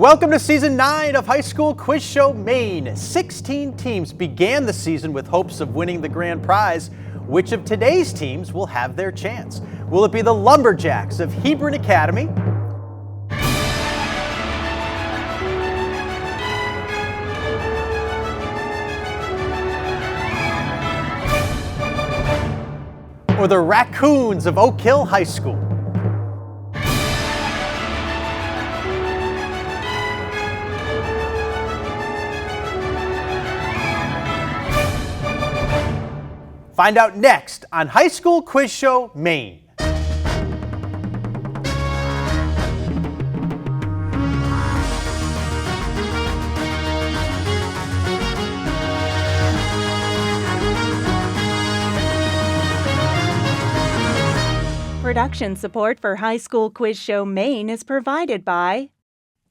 Welcome to Season 9 of High School Quiz Show Maine. 16 teams began the season with hopes of winning the grand prize. Which of today's teams will have their chance? Will it be the Lumberjacks of Hebron Academy? Or the Raccoons of Oak Hill High School? Find out next on High School Quiz Show Maine. Production support for High School Quiz Show Maine is provided by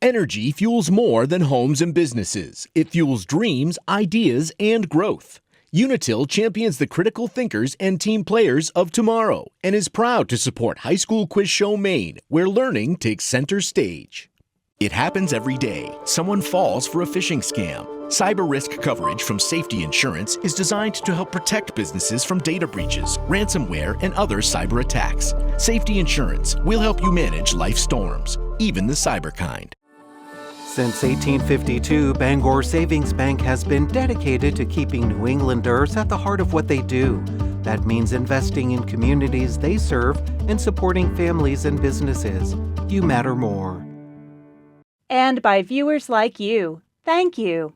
Energy fuels more than homes and businesses. It fuels dreams, ideas, and growth. Unitil champions the critical thinkers and team players of tomorrow and is proud to support High School Quiz Show Maine, where learning takes center stage. It happens every day. Someone falls for a phishing scam. Cyber risk coverage from Safety Insurance is designed to help protect businesses from data breaches, ransomware, and other cyber attacks. Safety Insurance will help you manage life's storms, even the cyber kind. Since 1852, Bangor Savings Bank has been dedicated to keeping New Englanders at the heart of what they do. That means investing in communities they serve and supporting families and businesses. You matter more. and by viewers like you. Thank you.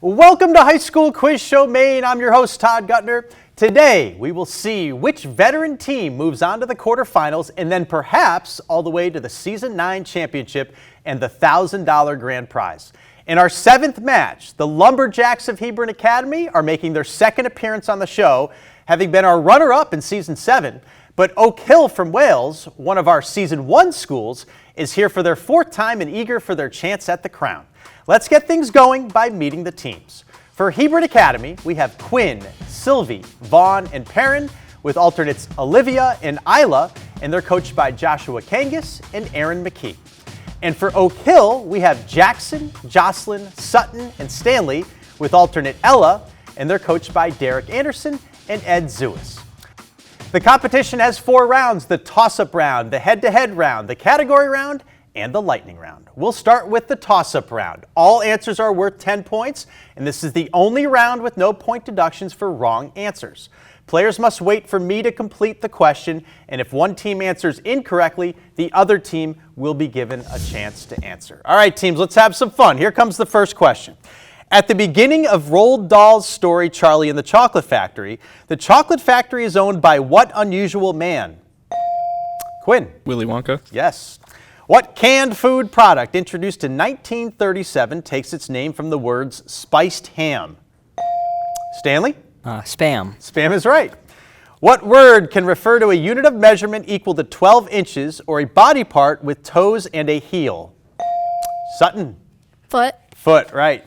Welcome to High School Quiz Show Maine. I'm your host, Todd Guttner. Today, we will see which veteran team moves on to the quarterfinals and then perhaps all the way to the Season 9 championship and the $1,000 grand prize. In our seventh match, the Lumberjacks of Hebron Academy are making their second appearance on the show, having been our runner-up in Season 7. But Oak Hill from Wales, one of our Season 1 schools, is here for their fourth time and eager for their chance at the crown. Let's get things going by meeting the teams. For Hebron Academy, we have Quinn, Sylvie, Vaughn, and Perrin, with alternates Olivia and Isla, and they're coached by Joshua Kangas and Aaron McKee. And for Oak Hill, we have Jackson, Jocelyn, Sutton, and Stanley, with alternate Ella, and they're coached by Derek Anderson and Ed Zewis. The competition has 4 rounds: the toss-up round, the head-to-head round, the category round, and the lightning round. We'll start with the toss-up round. All answers are worth 10 points, and this is the only round with no point deductions for wrong answers. Players must wait for me to complete the question, and if one team answers incorrectly, the other team will be given a chance to answer. All right, teams, let's have some fun. Here comes the first question. At the beginning of Roald Dahl's story, Charlie and the Chocolate Factory, the chocolate factory is owned by what unusual man? Quinn. Willy Wonka. Yes. What canned food product introduced in 1937 takes its name from the words spiced ham? Stanley? Spam. Spam is right. What word can refer to a unit of measurement equal to 12 inches or a body part with toes and a heel? Sutton? Foot. Foot, right.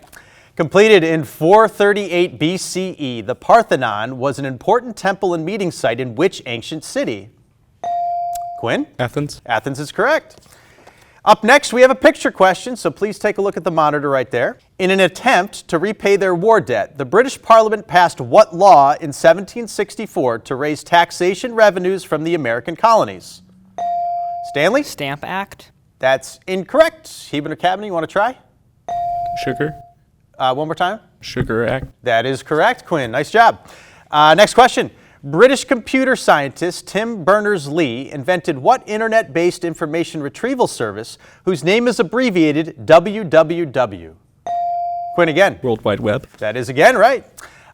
Completed in 438 BCE, the Parthenon was an important temple and meeting site in which ancient city? Quinn? Athens. Athens is correct. Up next, we have a picture question, so please take a look at the monitor right there. In an attempt to repay their war debt, the British Parliament passed what law in 1764 to raise taxation revenues from the American colonies? Stanley? Stamp Act. That's incorrect. Hebron Academy, you want to try? Sugar. One more time. Sugar Act. That is correct, Quinn. Nice job. Next question. British computer scientist Tim Berners-Lee invented what internet-based information retrieval service whose name is abbreviated WWW? Quinn again. World Wide Web. That is again right.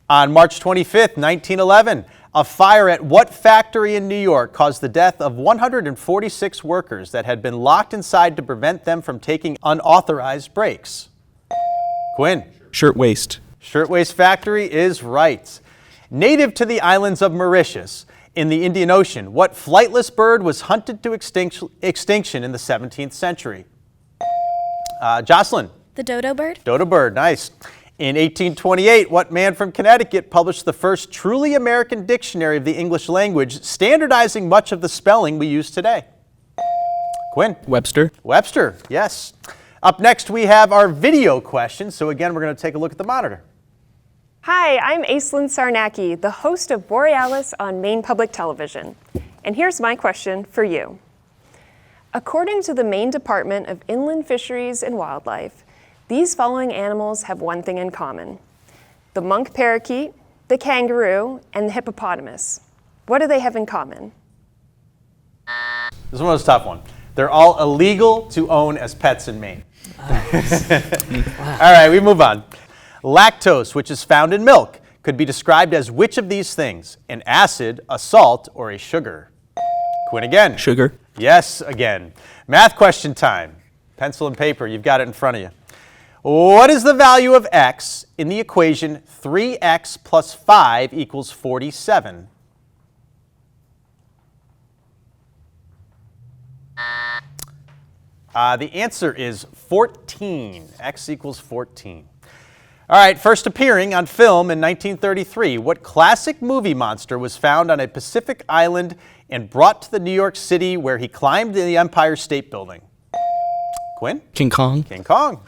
On March 25th, 1911, a fire at what factory in New York caused the death of 146 workers that had been locked inside to prevent them from taking unauthorized breaks? Quinn. Shirtwaist. Shirtwaist Factory is right. Native to the islands of Mauritius in the Indian Ocean, what flightless bird was hunted to extinction in the 17th century? Jocelyn. The dodo bird. Dodo bird, nice. In 1828, what man from Connecticut published the first truly American dictionary of the English language, standardizing much of the spelling we use today? Quinn? Webster. Webster, yes. Up next, we have our video question. So again, we're going to take a look at the monitor. Hi, I'm Aislinn Sarnacki, the host of Borealis on Maine Public Television. And here's my question for you. According to the Maine Department of Inland Fisheries and Wildlife, these following animals have one thing in common: the monk parakeet, the kangaroo, and the hippopotamus. What do they have in common? This one was a tough one. They're all illegal to own as pets in Maine. All right, we move on. Lactose, which is found in milk, could be described as which of these things? An acid, a salt, or a sugar? Quinn again. Sugar. Yes, again. Math question time. Pencil and paper, you've got it in front of you. What is the value of x in the equation 3x plus 5 equals 47? The answer is 14. X equals 14. All right, first appearing on film in 1933, what classic movie monster was found on a Pacific island and brought to the New York City where he climbed the Empire State Building? Quinn? King Kong. King Kong.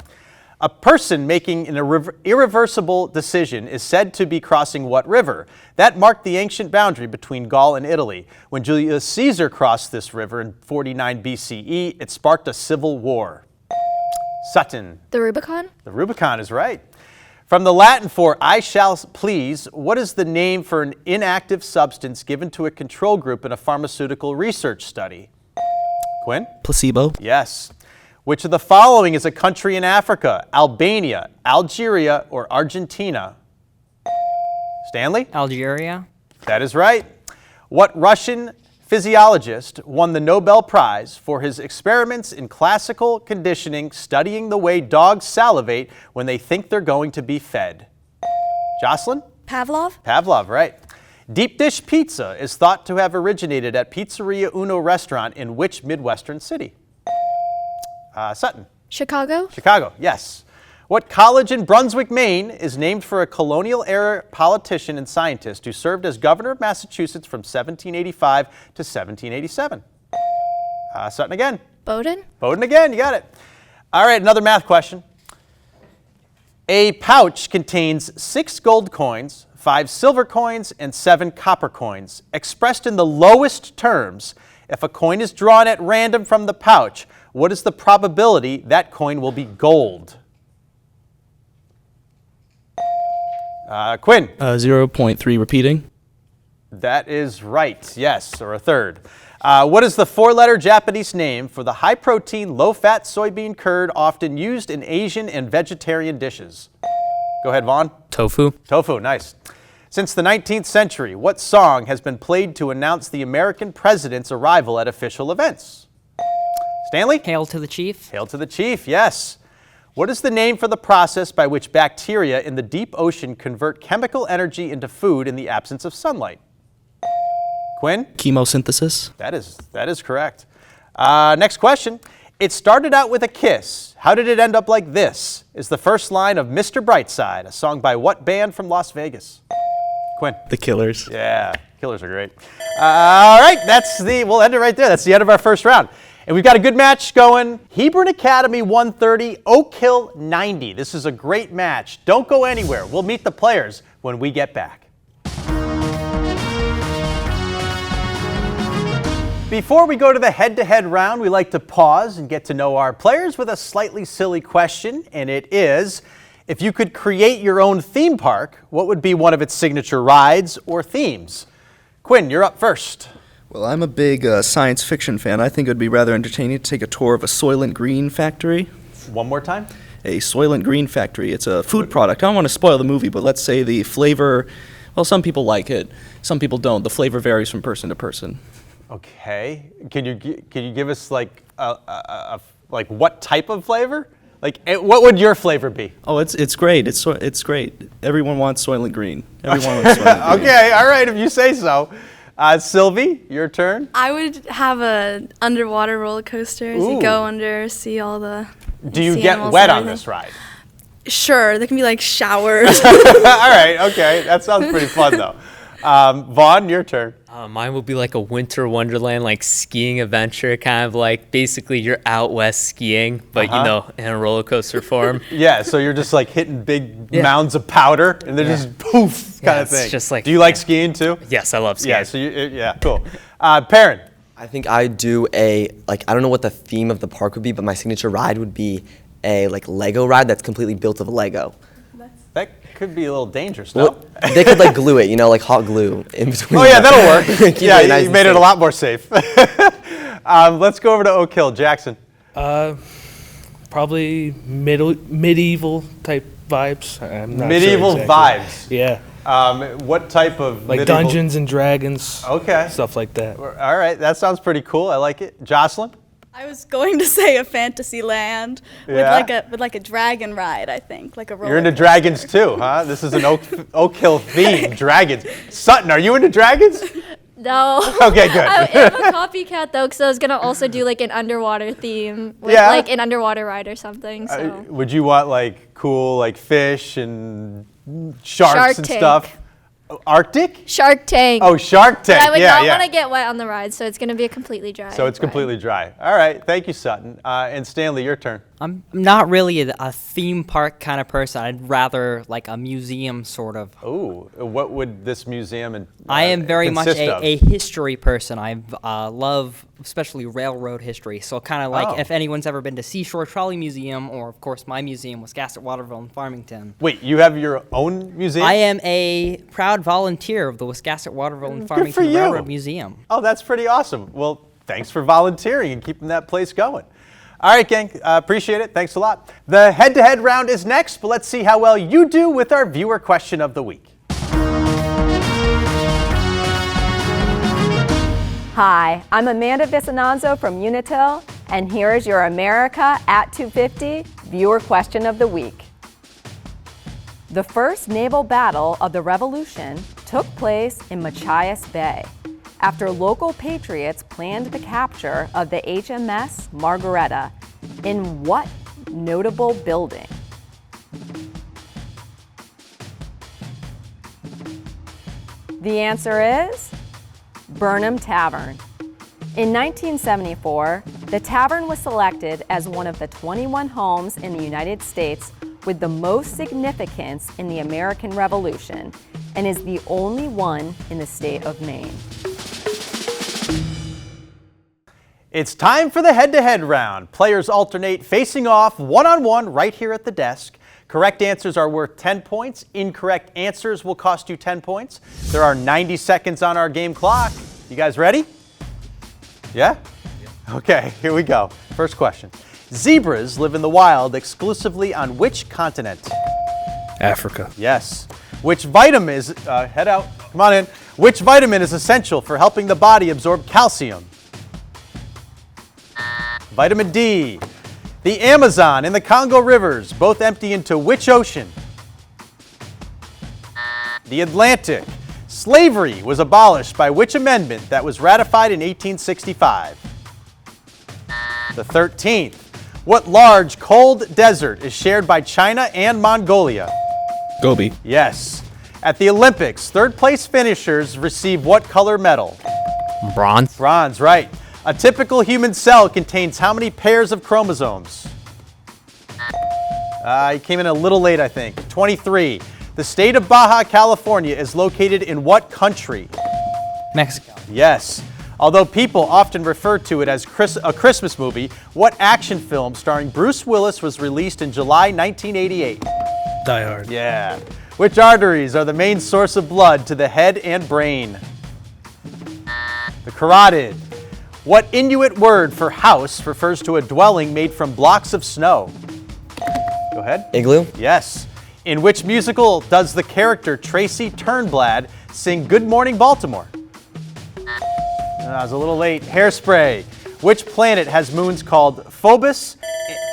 A person making an irreversible decision is said to be crossing what river? That marked the ancient boundary between Gaul and Italy. When Julius Caesar crossed this river in 49 BCE, it sparked a civil war. Sutton. The Rubicon? The Rubicon is right. From the Latin for I shall please, what is the name for an inactive substance given to a control group in a pharmaceutical research study? Quinn? Placebo. Yes. Which of the following is a country in Africa? Albania, Algeria, or Argentina? Stanley? Algeria. That is right. What Russian physiologist won the Nobel Prize for his experiments in classical conditioning studying the way dogs salivate when they think they're going to be fed? Jocelyn? Pavlov? Pavlov, right. Deep dish pizza is thought to have originated at Pizzeria Uno restaurant in which Midwestern city? Sutton. Chicago? Chicago, yes. What college in Brunswick, Maine is named for a colonial-era politician and scientist who served as governor of Massachusetts from 1785 to 1787? Sutton again. Bowdoin? Bowdoin again, you got it. All right, another math question. A pouch contains 6 gold coins, 5 silver coins, and 7 copper coins. Expressed in the lowest terms, if a coin is drawn at random from the pouch, what is the probability that coin will be gold? Quinn? 0.3 repeating. That is right, yes, or a third. What is the 4-letter Japanese name for the high-protein, low-fat soybean curd often used in Asian and vegetarian dishes? Go ahead, Vaughn. Tofu. Tofu, nice. Since the 19th century, what song has been played to announce the American president's arrival at official events? Stanley? Hail to the chief. Hail to the chief, yes. What is the name for the process by which bacteria in the deep ocean convert chemical energy into food in the absence of sunlight? Quinn? Chemosynthesis. That is correct. Next question. It started out with a kiss. How did it end up like this? Is the first line of Mr. Brightside, a song by what band from Las Vegas? Quinn? The Killers. Yeah, Killers are great. All right, we'll end it right there. That's the end of our first round. And we've got a good match going. Hebron Academy 130, Oak Hill 90. This is a great match. Don't go anywhere. We'll meet the players when we get back. Before we go to the head-to-head round, we like to pause and get to know our players with a slightly silly question, and it is, if you could create your own theme park, what would be one of its signature rides or themes? Quinn, you're up first. Well, I'm a big science fiction fan. I think it would be rather entertaining to take a tour of a Soylent Green factory. One more time. A Soylent Green factory. It's a food product. I don't want to spoil the movie, but let's say the flavor, well, some people like it, some people don't. The flavor varies from person to person. Okay. Can you give us like like what type of flavor? Like what would your flavor be? Oh, it's great. It's great. Everyone wants Soylent Green. Everyone wants Soylent Green. Okay. All right. If you say so. Sylvie, your turn. I would have an underwater roller coaster as you Ooh. go under, see all the Do you sea get animals wet and on everything. this ride? Sure, there can be like showers. All right, okay. That sounds pretty fun, though. Vaughn, your turn. Mine would be like a winter wonderland, like skiing adventure, kind of like basically you're out west skiing, but in a roller coaster form. Yeah, so you're just like hitting big mounds of powder and they're just poof kind of thing. Just like, do you like skiing too? Yes, I love skiing. Yeah, so cool. Perrin. I think I'd do I don't know what the theme of the park would be, but my signature ride would be a Lego ride that's completely built of Lego. That could be a little dangerous, no? Well, they could glue it, like hot glue in between. Oh yeah, that'll work. Yeah, nice you made it a lot more safe. Let's go over to Oak Hill. Jackson. Probably medieval type vibes. I'm not medieval sure exactly. vibes. Yeah. What type of like medieval? Dungeons and Dragons. Okay. Stuff like that. All right, that sounds pretty cool. I like it. Jocelyn. I was going to say a fantasy land with like a dragon ride, I think, like a roller You're into coaster. dragons too, huh? This is an Oak Hill theme, dragons. Sutton, are you into dragons? No. Okay, good. I'm a copycat though, because I was gonna also do like an underwater theme, with, like an underwater ride or something. So. Would you want like cool like fish and sharks and Tank. stuff? Arctic? Shark Tank. Oh, Shark Tank. But I would not want to get wet on the ride, so it's gonna be a completely dry. So it's completely dry. All right, thank you, Sutton. And Stanley, your turn. I'm not really a theme park kind of person. I'd rather like a museum sort of. Oh, what would this museum I am very much consist of? a history person. I love especially railroad history. So kind of like if anyone's ever been to Seashore Trolley Museum, or of course my museum, Wiscasset, Waterville, and Farmington. Wait, you have your own museum? I am a proud volunteer of the Wiscasset, Waterville, and Farmington Railroad Museum. Oh, that's pretty awesome. Well, thanks for volunteering and keeping that place going. All right, gang, appreciate it. Thanks a lot. The head-to-head round is next, but let's see how well you do with our viewer question of the week. Hi, I'm Amanda Vicinanzo from Unitil, and here is your America at 250 viewer question of the week. The first naval battle of the Revolution took place in Machias Bay, after local patriots planned the capture of the HMS Margaretta. In what notable building? The answer is Burnham Tavern. In 1974, the tavern was selected as one of the 21 homes in the United States with the most significance in the American Revolution, and is the only one in the state of Maine. It's time for the head-to-head round. Players alternate facing off one-on-one right here at the desk. Correct answers are worth 10 points. Incorrect answers will cost you 10 points. There are 90 seconds on our game clock. You guys ready? Yeah? Okay, here we go. First question. Zebras live in the wild exclusively on which continent? Africa. Yes. Which vitamin is, head out, come on in. Which vitamin is essential for helping the body absorb calcium? Vitamin D. The Amazon and the Congo rivers both empty into which ocean? The Atlantic. Slavery was abolished by which amendment that was ratified in 1865? The 13th. What large, cold desert is shared by China and Mongolia? Gobi. Yes. At the Olympics, third-place finishers receive what color medal? Bronze. Bronze, right. A typical human cell contains how many pairs of chromosomes? You came in a little late, I think. 23. The state of Baja California is located in what country? Mexico. Yes. Although people often refer to it as a Christmas movie, what action film starring Bruce Willis was released in July 1988? Die Hard. Yeah. Which arteries are the main source of blood to the head and brain? The carotid. What Inuit word for house refers to a dwelling made from blocks of snow? Go ahead. Igloo. Yes. In which musical does the character Tracy Turnblad sing Good Morning Baltimore? I was a little late. Hairspray. Which planet has moons called Phobos?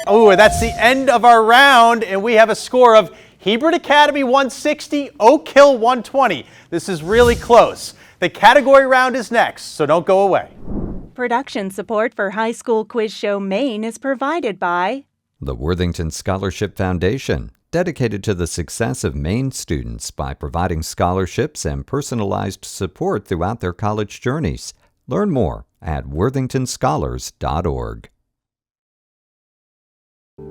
Oh, that's the end of our round, and we have a score of Hebron Academy 160, Oak Hill 120. This is really close. The category round is next, so don't go away. Production support for High School Quiz Show Maine is provided by the Worthington Scholarship Foundation, dedicated to the success of Maine students by providing scholarships and personalized support throughout their college journeys. Learn more at worthingtonscholars.org.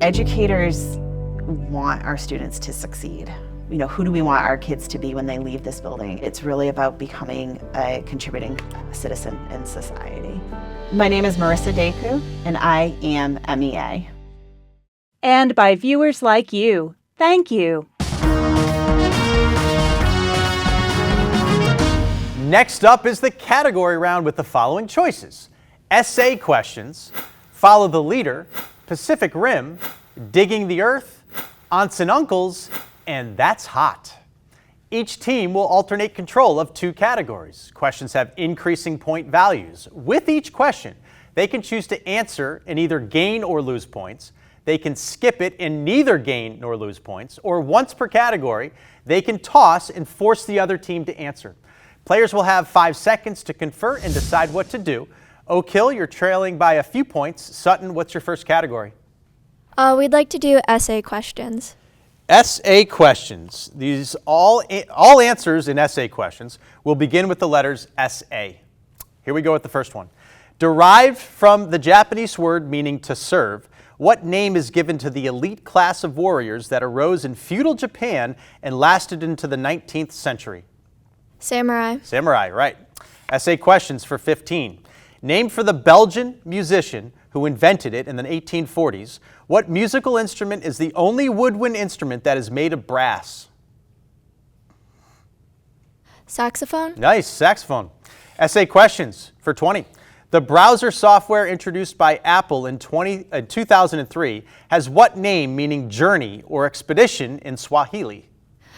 Educators want our students to succeed. You know, who do we want our kids to be when they leave this building? It's really about becoming a contributing citizen in society. My name is Marissa Deku, and I am MEA. And by viewers like you. Thank you. Next up is the category round with the following choices: essay questions, follow the leader, Pacific Rim, digging the earth, aunts and uncles, and that's hot. Each team will alternate control of 2 categories. Questions have increasing point values. With each question, they can choose to answer and either gain or lose points. They can skip it and neither gain nor lose points. Or once per category, they can toss and force the other team to answer. Players will have 5 seconds to confer and decide what to do. Oak Hill, you're trailing by a few points. Sutton, what's your first category? We'd like to do essay questions. Essay questions. These all answers in essay questions will begin with the letters SA. Here we go with the first one. Derived from the Japanese word meaning to serve, what name is given to the elite class of warriors that arose in feudal Japan and lasted into the 19th century? Samurai. Samurai, right. Essay questions for 15. Named for the Belgian musician who invented it in the 1840s, what musical instrument is the only woodwind instrument that is made of brass? Saxophone. Nice, saxophone. Essay questions for 20. The browser software introduced by Apple in 2003 has what name meaning journey or expedition in Swahili?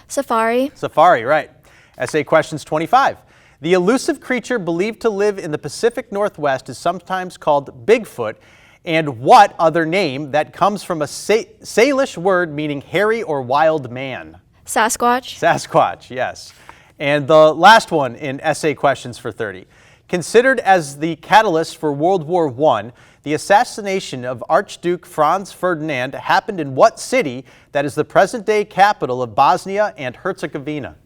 Safari. Safari, right. Essay questions 25. The elusive creature believed to live in the Pacific Northwest is sometimes called Bigfoot, and what other name that comes from a Salish word meaning hairy or wild man? Sasquatch. Sasquatch, yes. And the last one in essay questions for 30. Considered as the catalyst for World War I, the assassination of Archduke Franz Ferdinand happened in what city that is the present-day capital of Bosnia and Herzegovina?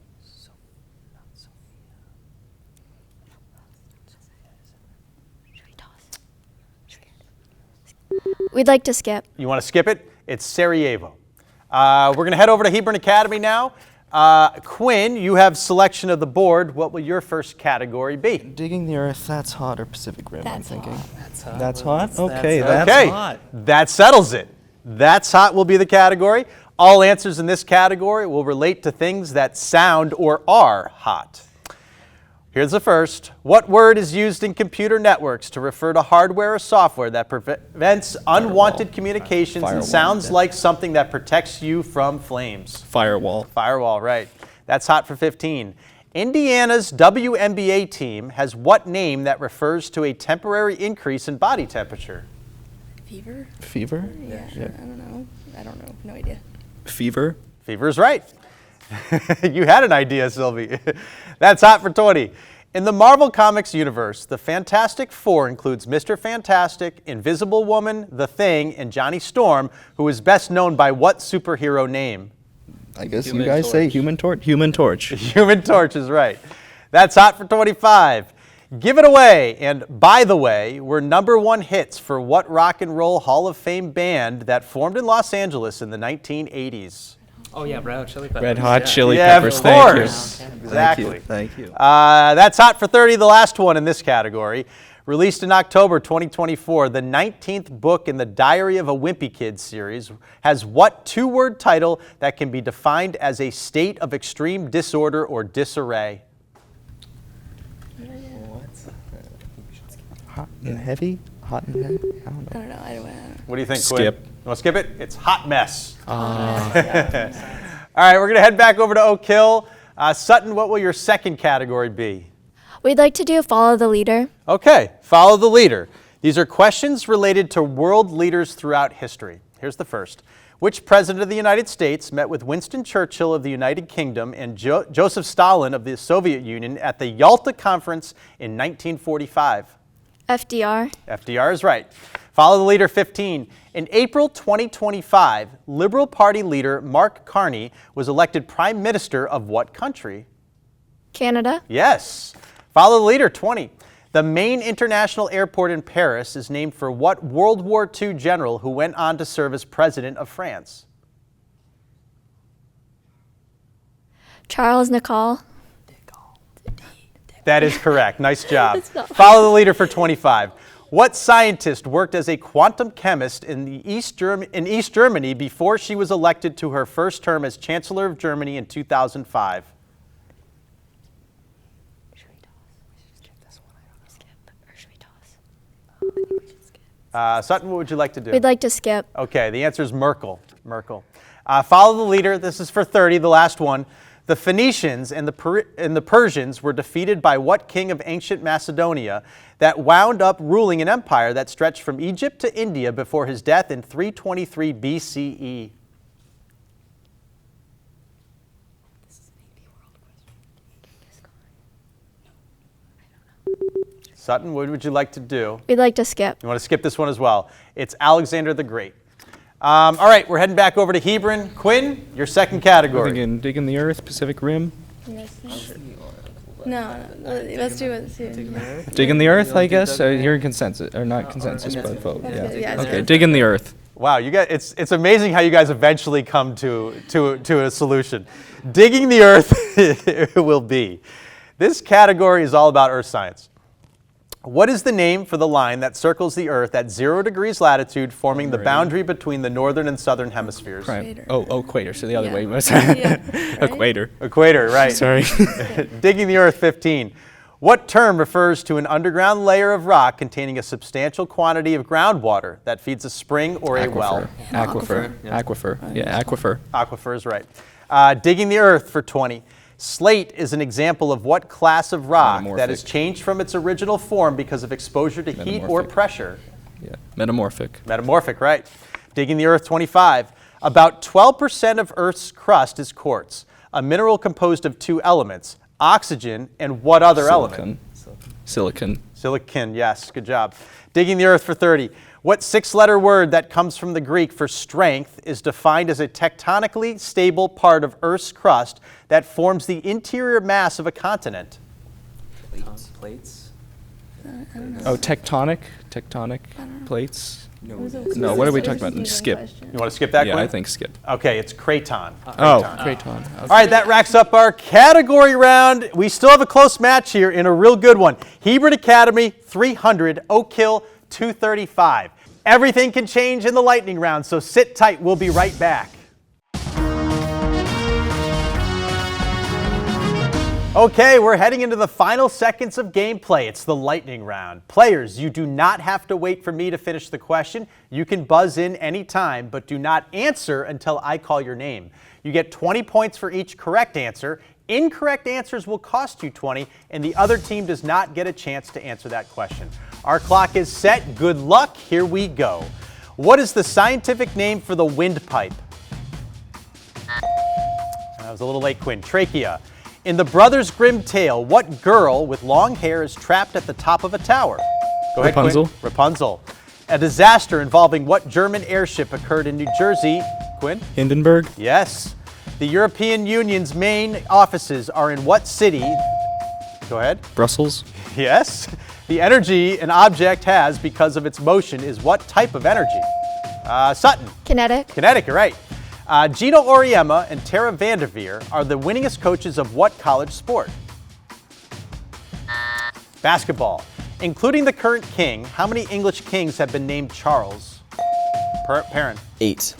We'd like to skip. You want to skip it? It's Sarajevo. We're going to head over to Hebron Academy now. Quinn, you have selection of the board. What will your first category be? Digging the earth, that's hot, or Pacific Rim, I'm thinking. That's hot. That's hot? Okay, that's that's hot. That settles it. That's hot will be the category. All answers in this category will relate to things that sound or are hot. Here's the first. What word is used in computer networks to refer to hardware or software that prevents unwanted communications and sounds like something that protects you from flames? Firewall. Firewall, right. That's hot for 15. Indiana's WNBA team has what name that refers to a temporary increase in body temperature? Fever? Fever? Yeah, sure. I don't know. No idea. Fever? Fever's right. You had an idea, Sylvie. That's hot for 20. In the Marvel Comics universe, the Fantastic Four includes Mr. Fantastic, Invisible Woman, The Thing, and Johnny Storm, who is best known by what superhero name? I guess you guys say Human Torch. Human Torch. Human Torch is right. That's hot for 25. Give It Away and By the Way were #1 hits for what rock and roll Hall of Fame band that formed in Los Angeles in the 1980s? Oh yeah, Red Hot Chili Peppers. Red Hot Chili Peppers. Peppers. Yeah, of course. Exactly. Thank you. That's hot for 30, the last one in this category. Released in October 2024, the 19th book in the Diary of a Wimpy Kid series has what 2-word title that can be defined as a state of extreme disorder or disarray? Hot and heavy? Hot and heavy? I don't know. I don't know. What do you think, Quinn? Skip. You want to skip it? It's Hot Mess. All right, we're going to head back over to Oak Hill. Sutton, what will your second category be? We'd like to do follow the leader. Okay, follow the leader. These are questions related to world leaders throughout history. Here's the first. Which president of the United States met with Winston Churchill of the United Kingdom and Joseph Stalin of the Soviet Union at the Yalta Conference in 1945? FDR. FDR is right. Follow the leader, 15. In April 2025, Liberal Party leader Mark Carney was elected Prime Minister of what country? Canada. Yes. Follow the leader, 20. The Maine International Airport in Paris is named for what World War II general who went on to serve as President of France? Charles Nicoll. That is correct. Nice job. Follow the leader for 25. What scientist worked as a quantum chemist in East Germany before she was elected to her first term as Chancellor of Germany in 2005? Sutton, what would you like to do? We'd like to skip. Okay, the answer is Merkel. Follow the leader. This is for 30, the last one. The Phoenicians and the Persians were defeated by what king of ancient Macedonia that wound up ruling an empire that stretched from Egypt to India before his death in 323 BCE? Sutton, what would you like to do? We'd like to skip. You want to skip this one as well? It's Alexander the Great. All right, we're heading back over to Hebron. Quinn, your second category. We're thinking digging the earth, Pacific Rim. No, let's do it. Digging the earth, I guess. Hearing consensus, or not consensus, but vote. Yeah. Okay, digging the earth. Wow, you guys! It's amazing how you guys eventually come to a solution. Digging the earth it will be. This category is all about earth science. What is the name for the line that circles the Earth at 0 degrees latitude, forming the boundary between the northern and southern hemispheres? Equator. Oh, equator. So the other way. Equator. Equator, right. Sorry. Digging the Earth, 15. What term refers to an underground layer of rock containing a substantial quantity of groundwater that feeds a spring or a well? Aquifer. Yeah, aquifer. Aquifer is right. Digging the Earth for 20. Slate is an example of what class of rock that has changed from its original form because of exposure to heat or pressure? Yeah, metamorphic. Metamorphic, right. Digging the Earth, 25. About 12% of Earth's crust is quartz, a mineral composed of two elements, oxygen and what other element? Silicon. Silicon, yes, good job. Digging the Earth for 30. What six-letter word that comes from the Greek for strength is defined as a tectonically stable part of Earth's crust that forms the interior mass of a continent? Plates? Oh, tectonic plates? No, what are we talking about? Skip. You want to skip that? Yeah, Quinn? I think skip. Okay, it's craton. Craton. Okay. All right, that racks up our category round. We still have a close match here in a real good one. Hebron Academy, 300. Oak Hill, 235. Everything can change in the lightning round, so sit tight. We'll be right back. Okay, we're heading into the final seconds of gameplay. It's the lightning round. Players, you do not have to wait for me to finish the question. You can buzz in anytime, but do not answer until I call your name. You get 20 points for each correct answer. Incorrect answers will cost you 20, and the other team does not get a chance to answer that question. Our clock is set. Good luck. Here we go. What is the scientific name for the windpipe? That was a little late, Quinn. Trachea. In the Brothers Grimm tale, what girl with long hair is trapped at the top of a tower? Go ahead, Rapunzel. Quinn. Rapunzel. A disaster involving what German airship occurred in New Jersey? Quinn? Hindenburg. Yes. The European Union's main offices are in what city? Go ahead. Brussels. Yes. The energy an object has because of its motion is what type of energy? Sutton. Kinetic. Kinetic, you're right. Gino Auriemma and Tara Vanderveer are the winningest coaches of what college sport? Basketball. Including the current king, how many English kings have been named Charles? Perrin. 8.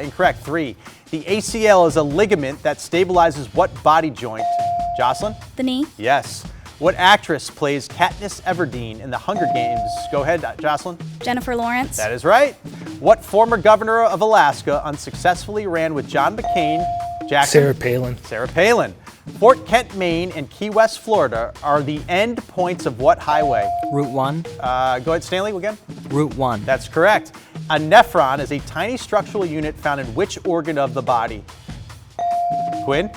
Incorrect, 3. The ACL is a ligament that stabilizes what body joint? Jocelyn? The knee. Yes. What actress plays Katniss Everdeen in the Hunger Games? Go ahead, Jocelyn. Jennifer Lawrence. That is right. What former governor of Alaska unsuccessfully ran with John McCain? Jackson? Sarah Palin. Sarah Palin. Fort Kent, Maine and Key West, Florida are the end points of what highway? Route 1. Go ahead, Stanley, again. Route 1. That's correct. A nephron is a tiny structural unit found in which organ of the body? Quinn?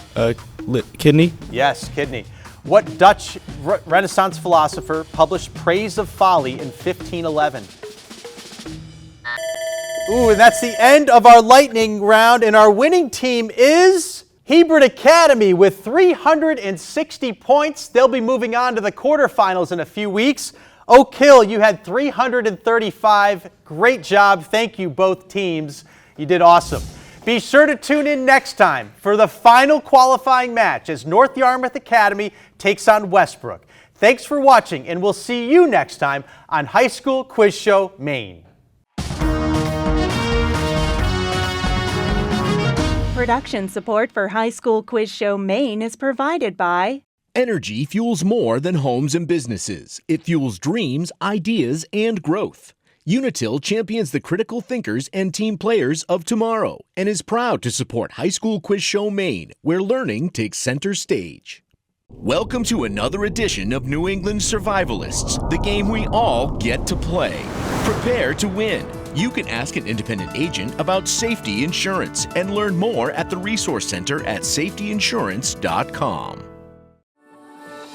Kidney. Yes, kidney. What Dutch Renaissance philosopher published Praise of Folly in 1511? Ooh, and that's the end of our lightning round, and our winning team is Hebron Academy with 360 points. They'll be moving on to the quarterfinals in a few weeks. Oak Hill, you had 335. Great job. Thank you, both teams. You did awesome. Be sure to tune in next time for the final qualifying match as North Yarmouth Academy takes on Westbrook. Thanks for watching, and we'll see you next time on High School Quiz Show Maine. Production support for High School Quiz Show Maine is provided by Energy fuels more than homes and businesses. It fuels dreams, ideas, and growth. Unitil champions the critical thinkers and team players of tomorrow and is proud to support High School Quiz Show Maine, where learning takes center stage. Welcome to another edition of New England Survivalists, the game we all get to play. Prepare to win. You can ask an independent agent about safety insurance and learn more at the Resource Center at safetyinsurance.com.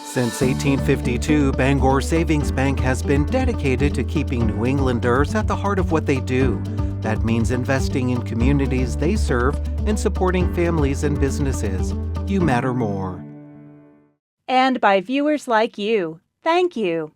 Since 1852, Bangor Savings Bank has been dedicated to keeping New Englanders at the heart of what they do. That means investing in communities they serve and supporting families and businesses. You matter more. and by viewers like you. Thank you.